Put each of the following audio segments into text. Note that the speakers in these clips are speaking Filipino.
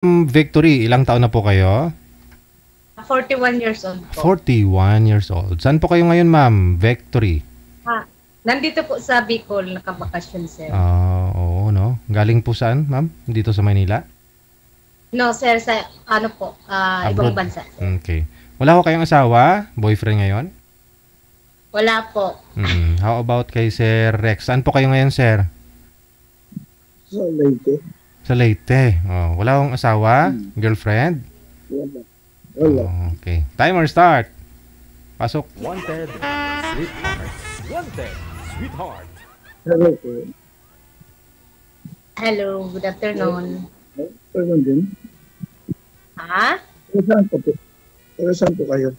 Victory, ilang taon na po kayo? 41 years old po. 41 years old. Saan po kayo ngayon, ma'am? Victory. Nandito po sa Bicol, nakabakasyon, sir. Oo, no? Galing po saan, ma'am? Dito sa Manila? No, sir, sa ibang Abroad? bansa, sir. Okay. Wala ko kayong asawa? Boyfriend ngayon? Wala po. How about kay Sir Rex? Saan po kayo ngayon, sir? Sa Leyte. Sa Leyte. Oh, wala akong asawa? Girlfriend? Wala. Wala. Oh, okay. Timer start. Pasok. Wanted, sweetheart. Wanted, sweetheart. Hello po. Hello, good afternoon. Pwede din. Ha? Taga saan po po? Taga saan po kayo?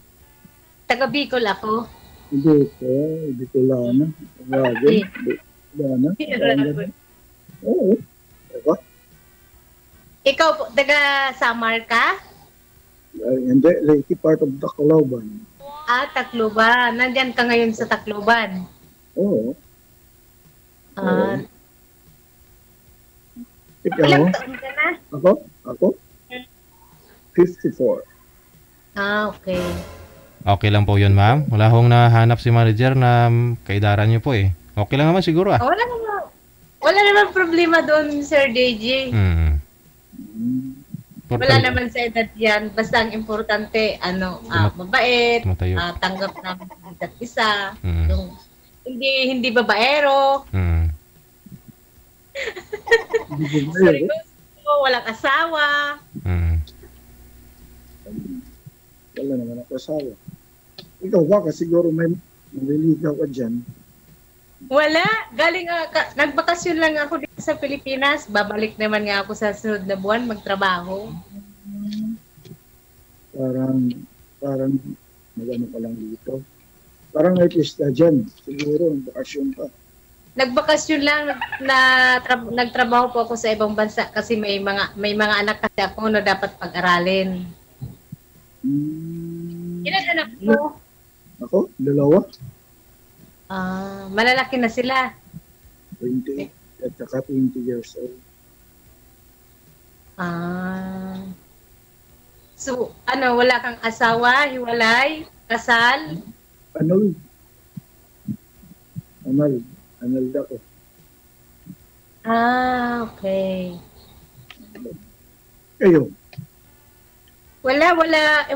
Taga Bicol ako. Hindi po. Hindi ko lana. Wagon. Lana. Oo. Diba? Ikaw po, taga Samar ka? Hindi. Leyte part of Tacloban. Tacloban. Nandyan ka ngayon sa Tacloban. Oo. Ilang Ikaw? taon ka na? Ako? 54. Okay. Okay lang po yun, ma'am. Wala akong nahanap si manager na kaidaran niyo po eh. Okay lang naman siguro ah. Wala naman problema doon, Sir DJ. Wala naman sa edad yan. Basta ang importante, mabait, Tumatayo. tanggap namin ang isa't isa. Mm. Yung, hindi babaero. Seryoso, walang asawa. Wala naman ako asawa. Ikaw ba? Kasi siguro may maliligaw ka dyan. Wala. Galing, nagbakasyon lang ako dito sa Pilipinas. Babalik naman nga ako sa sunod na buwan magtrabaho. Parang magano ka lang dito. Parang may pista dyan. Siguro, bakasyon ka. Nagbakasyon lang, nagtrabaho po ako sa ibang bansa kasi may mga anak kasi ako na dapat pag-aralin. Ilan anak mo? Ako? Dalawa? Malalaki na sila. 20 at saka 20 years old. So, wala kang asawa, hiwalay, kasal? Anal ako. Okay. Kayo? Wala.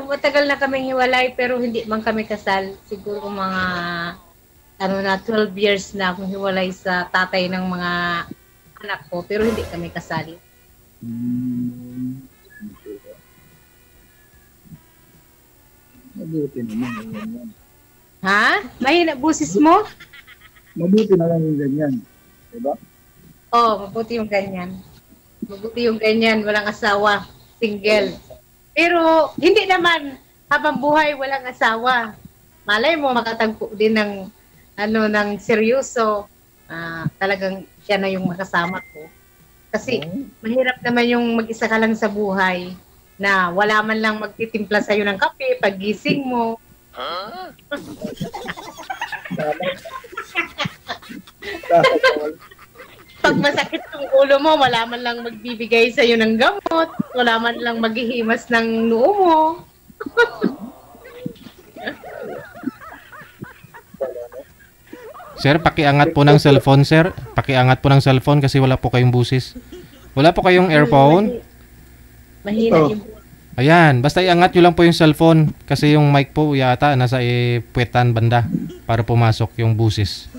Matagal na kaming hiwalay pero hindi man kami kasal. Siguro mga 12 years na akong hiwalay sa tatay ng mga anak ko pero hindi kami kasal. Mabuti naman yung ganyan. Ha? Mahina busis mo? Mabuti naman yung ganyan. Diba? Mabuti yung ganyan. Mabuti yung ganyan, walang asawa, single. Pero hindi naman habang buhay walang asawa. Malay mo makatagpo din ng seryoso. Talagang siya na yung makasama ko. Kasi mahirap naman yung mag-isa ka lang sa buhay na wala man lang magtitimpla sa'yo ng kape paggising mo. Pag masakit yung ulo mo, wala man lang magbibigay sa'yo ng gamot, wala man lang maghihimas ng noo mo. Sir, pakiangat po ng cellphone, sir. Pakiangat po ng cellphone kasi wala po kayong busis. Wala po kayong earphone? Mahina yung Ayan, basta iangat nyo lang po yung cellphone kasi yung mic po yata nasa puwetan banda para pumasok yung busis.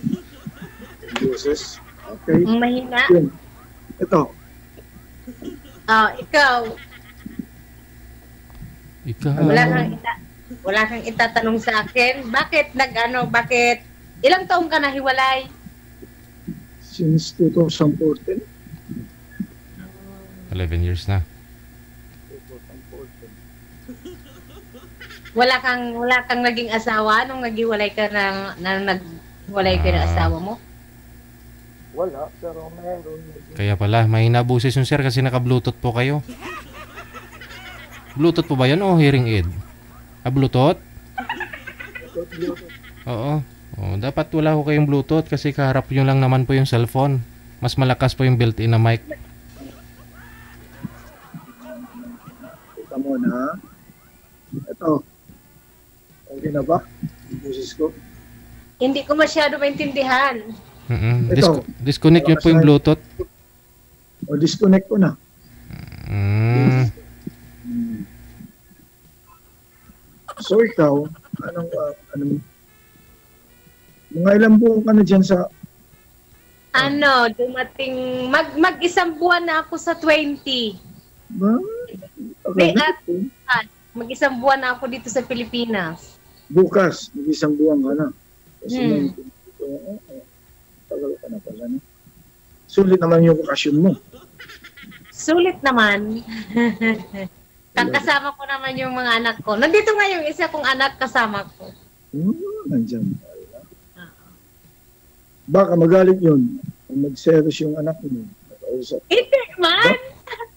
Jesus. Okay. mahina. Yun. Ito. Ikaw, Ikaw. wala kang itatanong sa akin. Bakit ilang taong ka na hiwalay? Since 2014. 11 years na. Wala kang naging asawa nung naghiwalay ka naghiwalay ka ng asawa mo? Wala, pero meron. Kaya pala, mahina busis yung sir kasi naka-bluetooth po kayo. Bluetooth po ba yan o hearing aid? Bluetooth? Oo. Dapat wala ko kayong bluetooth kasi kaharap nyo lang naman po yung cellphone. Mas malakas po yung built-in na mic. Kita mo na. Ito. Okay na ba? Yung boses ko. Hindi ko masyado maintindihan. Ito. Disconnect nyo po yung Bluetooth. O, disconnect ko na. Mm. So, ikaw, mga ilang buwan ka na dyan sa, Dumating, mag-isang buwan na ako sa 20. ba? May Okay, Mag-isang buwan na ako dito sa Pilipinas. bukas, mag-isang buwan ka na. Kasi Hmm. tagal ka na pala, no? Sulit naman yung bakasyon mo. Sulit naman. Kakasama ko naman yung mga anak ko. Nandito nga yung isa kong anak kasama ko. Nandyan pala. Baka magalit yun. Kung mag-serious yung anak mo. Nakausap. Hindi man.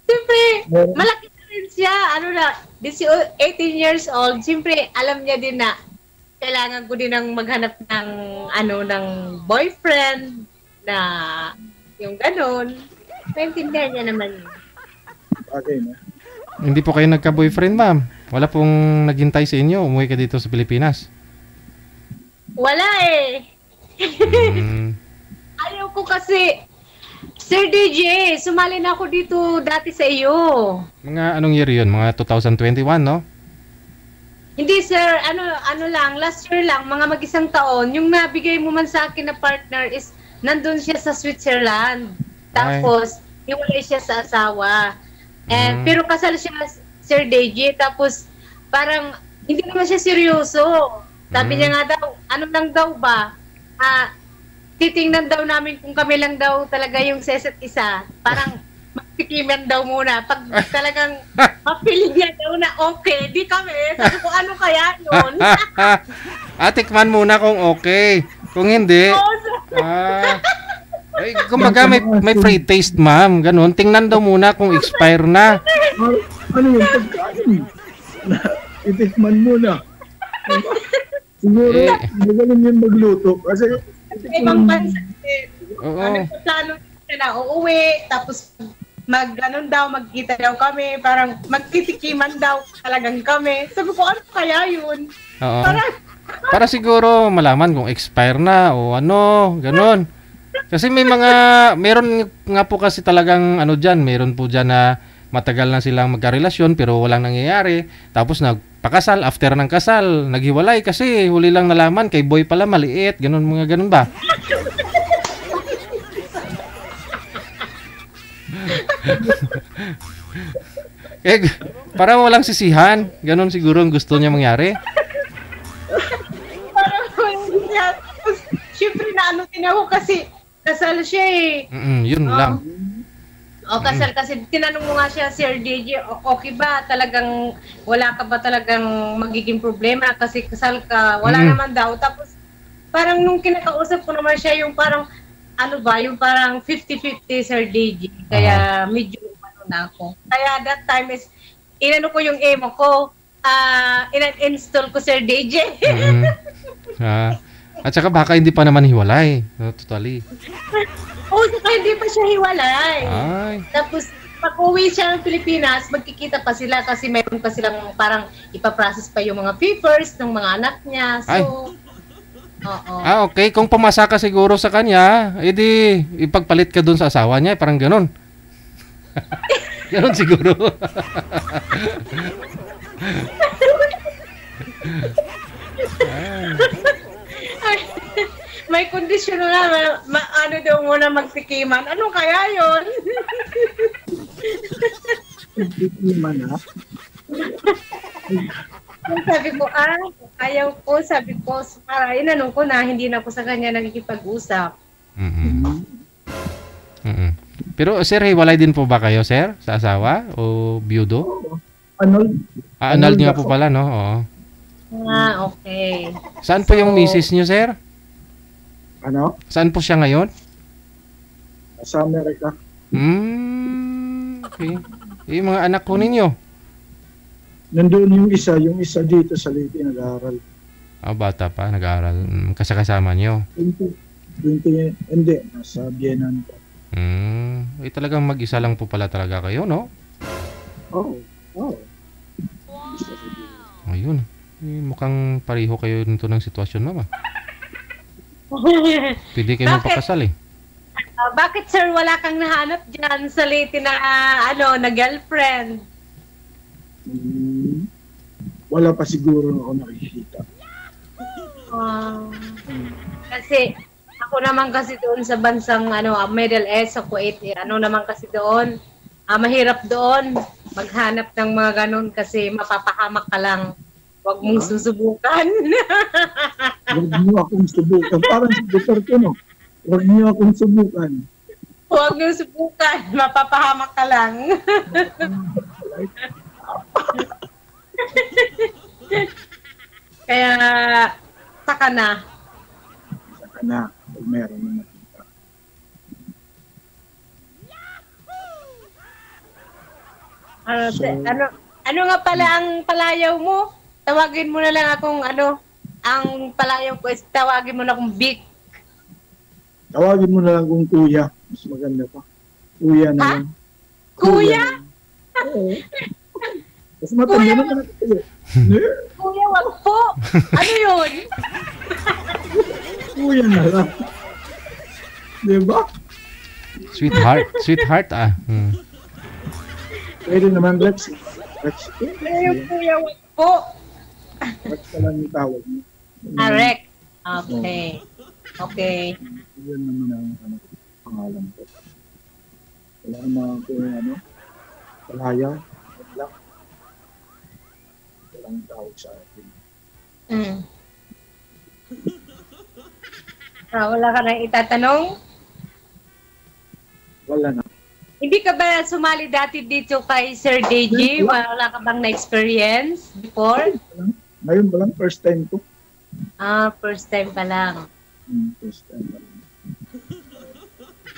Siyempre, Meron- malaki na rin siya. 18 years old. Siyempre, alam niya din na kailangan ko din ng maghanap ng ng boyfriend na yung ganun. Naintindihan niya naman yun. Bagay na. Hindi po kayo nagka-boyfriend, ma'am. Wala pong naghintay sa inyo. Umuwi ka dito sa Pilipinas. Wala eh. Mm. Ayaw ko kasi, Sir DJ, sumali na ako dito dati sa iyo. Mga anong year yun? Mga 2021, no? Hindi sir, lang, last year lang, mga mag-isang taon, yung nabigay mo man sa akin na partner is nandun siya sa Switzerland. Tapos, hiwalay siya sa asawa. And, Pero kasal siya, Sir DJ, tapos parang hindi naman siya seryoso. Sabi niya nga daw, ano lang daw ba? Titingnan daw namin kung kami lang daw talaga yung seset isa. Parang magtikiman daw muna. Pag talagang mapiling niya daw na okay, di kami. Sabi ko, ano kaya yun? Tikman muna kung okay. Kung hindi, kumbaga may free taste, ma'am. Ganun. Tingnan daw muna kung expire na. Ano yung pagkain? Itikman mo na. Siguro, magaling yung magluto. Kasi, Ibang bansa din. Oo. Plano siya na uuwi, tapos magkita daw kami, parang magtitikiman daw talagang kami. Sabi ko, ano kaya yun? Oo. Parang, Para siguro malaman kung expire na o ano, ganun. Kasi meron nga po kasi talagang meron po dyan na matagal na silang magkarelasyon pero walang nangyayari. Tapos nagpakasal, after ng kasal, naghiwalay kasi huli lang nalaman kay boy pala maliit, ganun mga ganun ba? Para walang sisihan, ganun siguro ang gusto niya mangyari. parang, syempre na din ako kasi kasal siya eh. Yun lang. Kasal kasi tinanong mo nga siya, Sir DJ, okay ba? Talagang wala ka ba talagang magiging problema kasi kasal ka? Wala naman daw. Tapos parang nung kinakausap ko naman siya yung parang yung parang 50-50 Sir DJ. Kaya medyo na ako. Kaya that time is ko yung emo ko. In-install ko Sir DJ. At saka baka hindi pa naman hiwalay. Totally. Saka hindi pa siya hiwalay. Ay. Tapos, pag uwi siya ng Pilipinas, magkikita pa sila kasi mayroon pa silang parang ipaprocess pa yung mga papers ng mga anak niya. So, Ay. oo. Okay. Kung pumasa ka siguro sa kanya, edi ipagpalit ka dun sa asawa niya. Parang ganun. Ganun siguro. May kondisyon na daw muna magtikiman. Ano kaya yun? Itikman na. Sabi ko, ayaw ko. Sabi ko, para inanong ko na, hindi na ako sa kanya nakikipag-usap. Pero sir, hiwalay din po ba kayo, sir? Sa asawa? O biyudo? Annulled nga po pala, no? Oo. Okay. Saan po yung misis niyo, sir? Ano? Saan po siya ngayon? Sa Amerika. Okay. Yung mga anak ko ninyo? Nandun yung isa dito sa Leyte nag-aaral. Bata pa, nag-aaral. Kasama niyo? 20, hindi, nasa Bienan pa. Talagang mag-isa lang po pala talaga kayo, no? Oo. Oo. Gusto ko din. Ayun. Mukhang pareho kayo nito ng sitwasyon, mama. Pwede kayo Bakit? magpakasal eh. Bakit sir wala kang nahanap dyan sa Leyte na na girlfriend? Wala pa siguro ako nakikita. Kasi ako naman kasi doon sa bansang Middle East sa Kuwait, naman kasi doon, mahirap doon maghanap ng mga ganun kasi mapapahamak ka lang. Huwag mong susubukan. Huwag niyo akong subukan. Parang si Duterte, no? Huwag niyo akong subukan. Huwag mong subukan. Mapapahamak ka lang. Kaya, saka na. Saka na, pag meron na nakita. Ano nga pala ang palayaw mo? Tawagin mo na lang akong ang palayaw ko is tawagin mo na akong Vic. Tawagin mo na lang kung kuya. Mas maganda pa. Kuya na Ha? lang. Kuya? Oo. Mas matanda Kuya? naman ako. Kuya, wag po. Ano yun? Kuya na lang. Diba? Sweetheart ah. Pwede naman, Rex. Rex. Kuya, wag po. Rex ka lang yung tawag mo. Arek. Okay. Okay. Yan naman ang pangalan ko. Wala naman kung palaya. Wala. Walang tawag sa akin. Wala ka na itatanong? Wala na. Hindi ka ba sumali dati dito kay Sir DJ? Wala ka bang na-experience before? Ngayon ba lang? First time ko. First time pa lang. First time pa lang.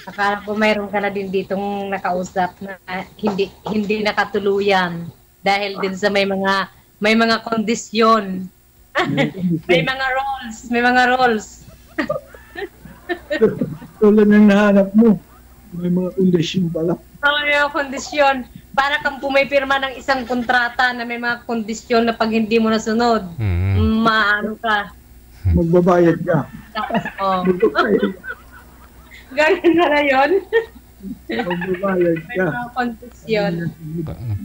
Akala ko mayroon ka na din ditong nakausap na hindi nakatuluyan dahil din sa may mga kondisyon. may mga roles. Tulad ng nahanap mo. May mga kondisyon pala. May mga kondisyon. Para kang pumipirma ng isang kontrata na may mga kondisyon na pag hindi mo nasunod, maano ka. Magbabayad ka. Oh. Magbabayad ka. Ganun na yun. Magbabayad May ka. mga kondisyon.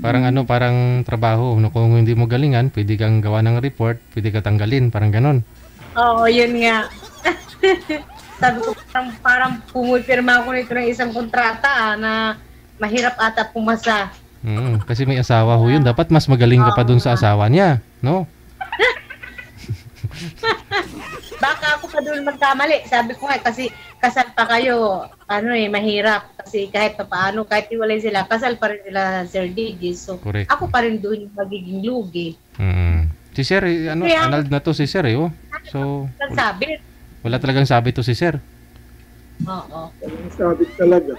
Parang trabaho. Kung hindi mo galingan, pwede kang gawa ng report, pwede ka tanggalin, parang ganon. Oo, yun nga. Sabi ko, parang pumipirma ako nito ng isang kontrata na mahirap ata pumasa. Kasi may asawa ho yun. Dapat mas magaling ka pa dun sa asawa niya, no? Baka ako pa doon magkamali. Sabi ko nga, kasi kasal pa kayo, mahirap. Kasi kahit paano, kahit iwalay sila, kasal pa rin sila, Sir DJ. So, Correct. ako pa rin doon yung magiging lugi. Si Sir, annulled na to si Sir, oh. So, Nagsabit. wala talagang sabi to si Sir. Oo. Ang sabit talaga.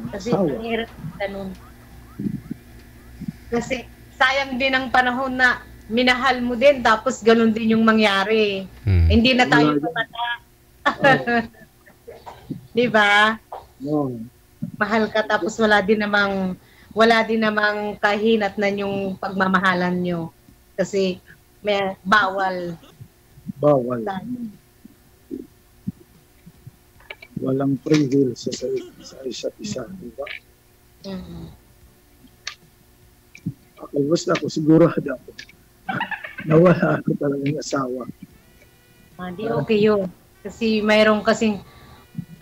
Kasi mahirap ganun. Kasi sayang din ang panahon na minahal mo din tapos ganun din yung mangyari. Hindi na tayo tumata. Di ba? No. Mahal ka tapos wala din namang kahinatnan yung pagmamahalan nyo. Kasi may bawal. Bawal. Walang free will sa isa't isa. Diba? Ako, basta ako sigurado ako. Nawala ako talagang asawa. Di okay yun. Kasi mayroong kasing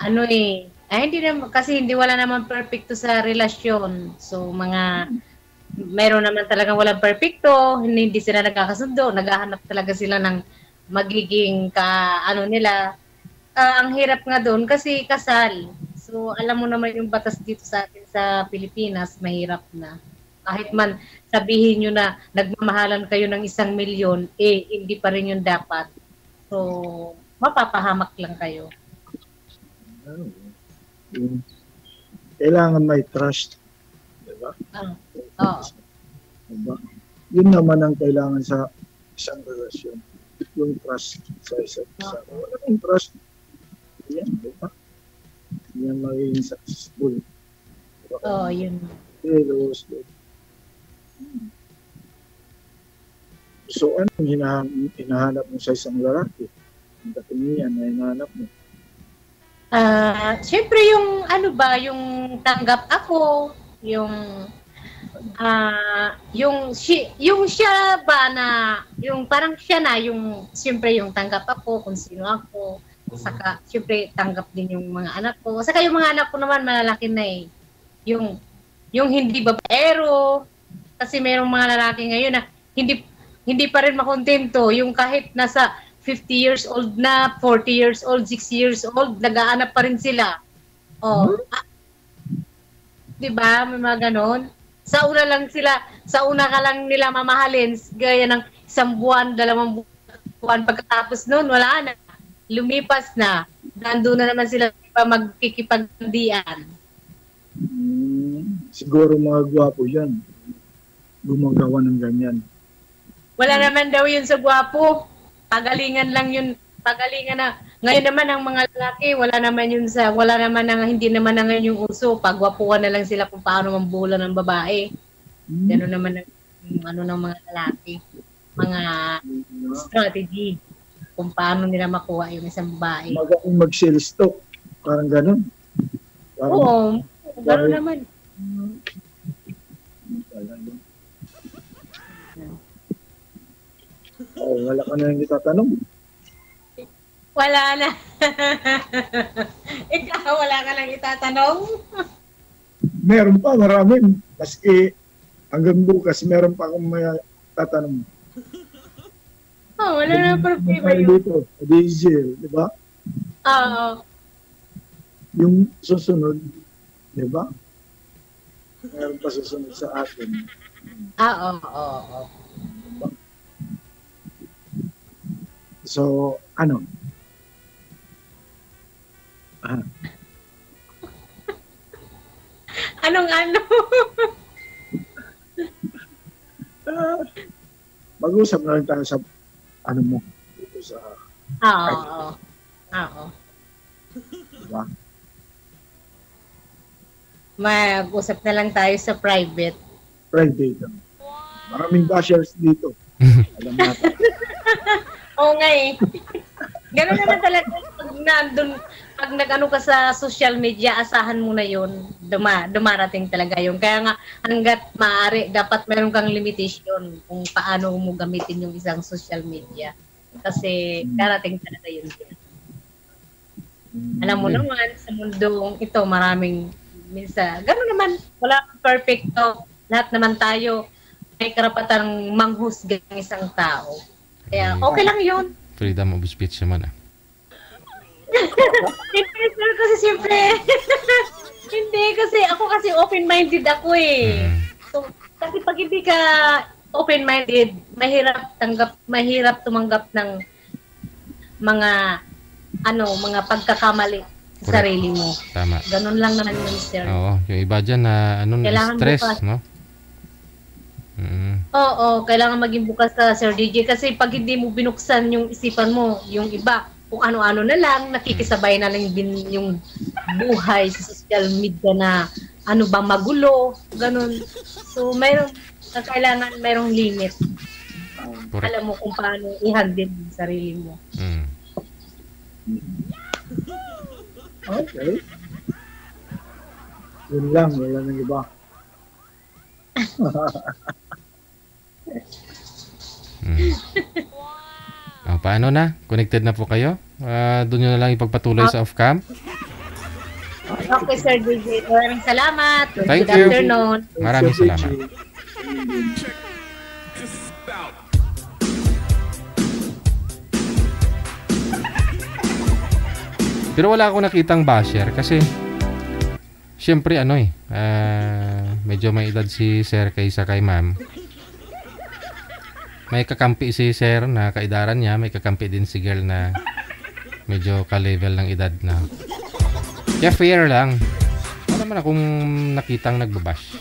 hindi wala naman perfecto sa relasyon. So mayroon naman talagang walang perfecto, hindi sila nagkakasundo, naghahanap talaga sila ng magiging nila. Ang hirap nga doon kasi kasal. So alam mo naman yung batas dito sa atin sa Pilipinas, mahirap na. Kahit man sabihin nyo na nagmamahalan kayo ng 1 milyon, hindi pa rin yun dapat. So, mapapahamak lang kayo. Kailangan may trust. Diba? Oo. Diba? Yun naman ang kailangan sa isang relasyon. Yung trust sa isa't isa. Wala yung trust. Yan, diba? Yan magiging successful Oh, yun. Kilos. So, ano hinahanap mo sa isang lalaki? Ang katingian na hinahanap mo. Syempre yung ano ba, yung tanggap ako, yung siya ba na, yung parang siya na, yung syempre yung tanggap ako, kung sino ako, saka syempre tanggap din yung mga anak ko, saka yung mga anak ko naman malalaki na eh, yung hindi babaero, kasi mayroong mga lalaki ngayon na hindi pa rin makontento, yung kahit nasa 50 years old na, 40 years old, 60 years old, nag-aanap pa rin sila. Oh. Di ba? May mga ganon. Sa una ka lang nila mamahalin, gaya ng 1 buwan, 2 buwan, pagkatapos noon, wala na. Lumipas na. Nandun na naman sila magkikipagdian. Siguro mga gwapo yan. Gumagawa ng ganyan. Wala naman daw yun sa gwapo. Pagalingan lang yun. Pagalingan na. Ngayon naman ang mga lalaki, wala naman hindi naman na ngayon yung uso. Pagwapuan na lang sila kung paano mambulan ng babae. Gano'n naman ng mga lalaki. Mga strategy kung paano nila makuha yung isang babae. Magaling mag-sales talk. Parang gano'n. Oo. Gano'n naman. Wala ka na yung itatanong. Wala na. Ikaw, wala ka lang itatanong? Meron pa, maraming. Maski hanggang bukas, meron pa akong may tatanong. Wala na problema yun. Dito, diesel, di ba? Oo. Yung susunod, di ba? Meron pa susunod sa atin. Oo. So, ano? Anong ano? Mag-usap na lang tayo sa ano mo dito sa Oo. diba? Mag-usap na lang tayo sa private. Private. Maraming bashers dito. Alam natin. Oo nga eh. Gano'n naman talaga pag nag-ano ka sa social media, asahan mo na yun, dumarating talaga yun. Kaya nga, hanggat maaari, dapat meron kang limitation kung paano mo gamitin yung isang social media. Kasi darating talaga yun. Alam mo naman, sa mundong ito, maraming minsan, gano'n naman, wala perfecto. Lahat naman tayo may karapatang manghusga ng isang tao. Kaya okay lang yun. Freedom of speech naman Pero kasi siyempre, hindi kasi ako kasi open-minded ako eh. So, kasi pag hindi ka open-minded, mahirap tumanggap ng mga pagkakamali sa sarili mo. Tama. Ganun lang naman yun, sir. Oo, yung iba dyan na Kailangan stress, bukas. no? Oo, kailangan maging bukas ka, Sir DJ, kasi pag hindi mo binuksan yung isipan mo, yung iba, kung ano-ano na lang, nakikisabay na lang din yung buhay sa social media na ano ba magulo, ganun. So, kailangan mayroong limit. Correct. Alam mo kung paano i-handle yung sarili mo. Okay. Yun lang, wala nang iba. Paano na? Connected na po kayo? Doon nyo na lang ipagpatuloy sa off-cam. Okay, Sir DJ. Maraming salamat. Thank Good you. afternoon. Maraming salamat. Pero wala akong nakitang basher kasi syempre medyo may edad si Sir kaysa kay Ma'am. May kakampi si Sir na kaedaran niya, may kakampi din si girl na medyo ka-level ng edad na. Kaya fair lang. Wala naman akong nakitang nagbabash.